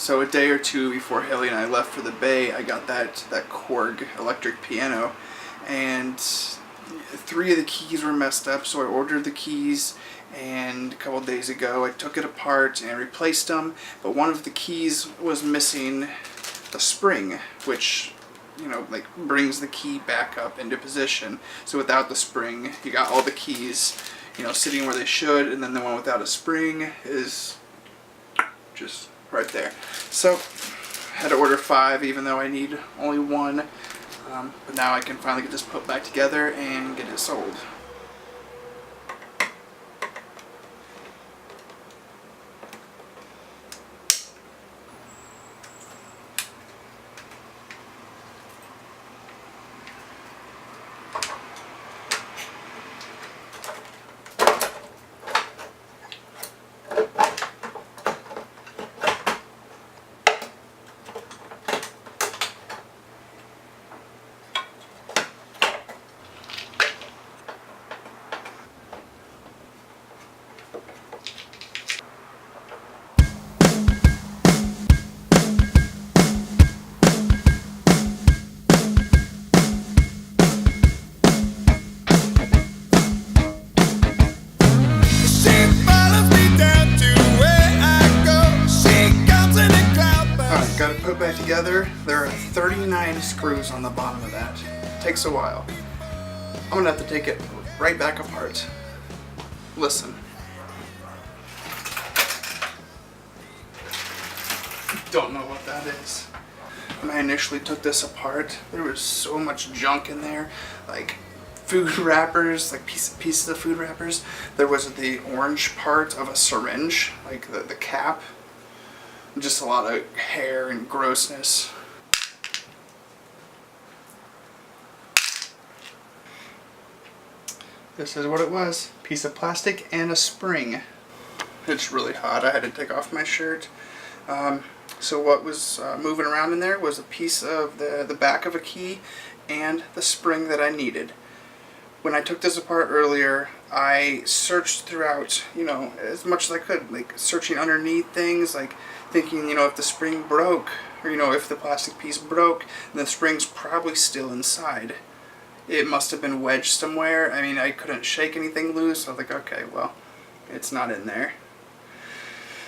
So a day or two before Haley and I left for the Bay, I got that Korg electric piano, and 3 of the keys were messed up, so I ordered the keys, and a couple days ago I took it apart and replaced them, but one of the keys was missing the spring, which, you know, like brings the key back up into position. So without the spring, you got all the keys, you know, sitting where they should, and then the one without a spring is just right there. So I had to order 5, even though I need only 1. But now I can finally get this put back together and get it sold. Got it put back together. There are 39 screws on the bottom of that. Takes a while. I'm gonna have to take it right back apart. Listen. Don't know what that is. When I initially took this apart, there was so much junk in there, like food wrappers, like pieces of food wrappers. There was the orange part of a syringe, like the cap. Just a lot of hair and grossness. This is what it was. Piece of plastic and a spring. It's really hot. I had to take off my shirt. So what was moving around in there was a piece of the back of a key and the spring that I needed. When I took this apart earlier, I searched throughout, you know, as much as I could, like searching underneath things, like thinking, you know, if the spring broke, or, you know, if the plastic piece broke, then the spring's probably still inside. It must have been wedged somewhere. I mean, I couldn't shake anything loose. I was like, okay, well, it's not in there.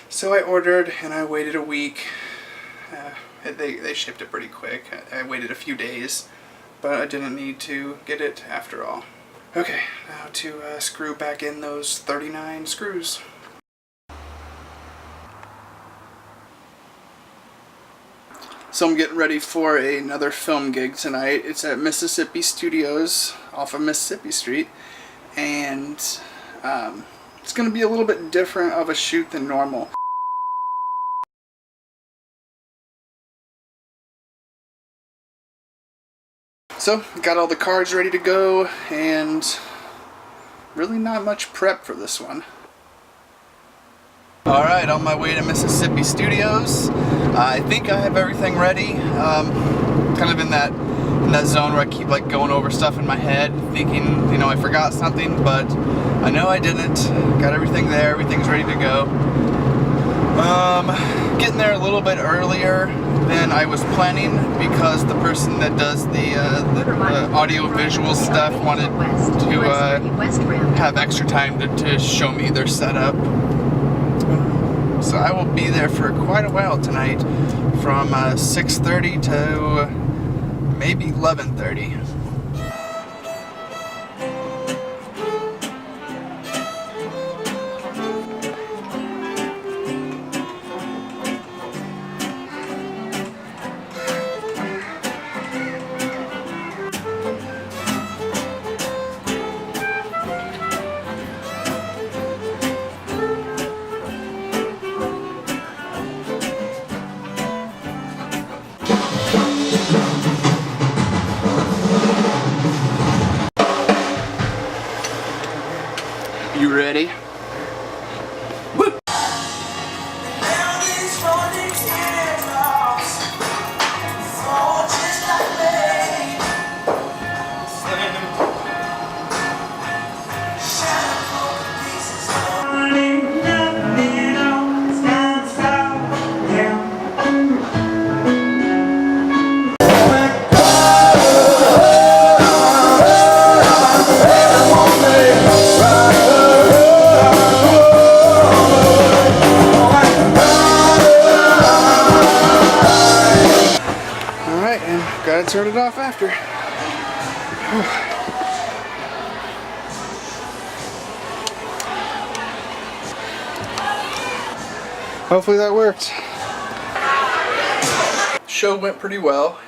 So I ordered, and I waited a week. They shipped it pretty quick. I waited a few days, but I didn't need to get it after all. Okay, now to screw back in those 39 screws. So I'm getting ready for another film gig tonight. It's at Mississippi Studios off of Mississippi Street, and it's going to be a little bit different of a shoot than normal. So, got all the cards ready to go, and really not much prep for this one. Alright, on my way to Mississippi Studios. I think I have everything ready. Kind of in that zone where I keep like going over stuff in my head, thinking, you know, I forgot something, but I know I didn't. Got everything there, everything's ready to go. Getting there a little bit earlier than I was planning because the person that does the audio-visual stuff wanted to have extra time to show me their setup. So I will be there for quite a while tonight, from 6:30 to maybe 11:30. You ready? Woo! Alright, and gotta turn it off after. Hopefully that worked. Show went pretty well.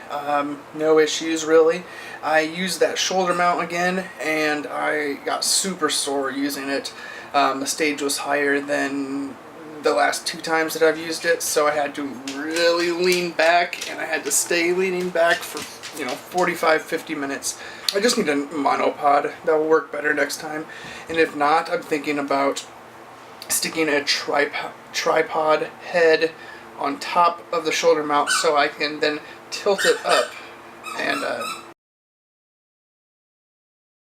No issues really. I used that shoulder mount again and I got super sore using it. The stage was higher than the last 2 times that I've used it, so I had to really lean back, and I had to stay leaning back for 45-50 minutes. I just need a monopod. That will work better next time. And if not, I'm thinking about sticking a tripod head on top of the shoulder mount so I can then tilt it up and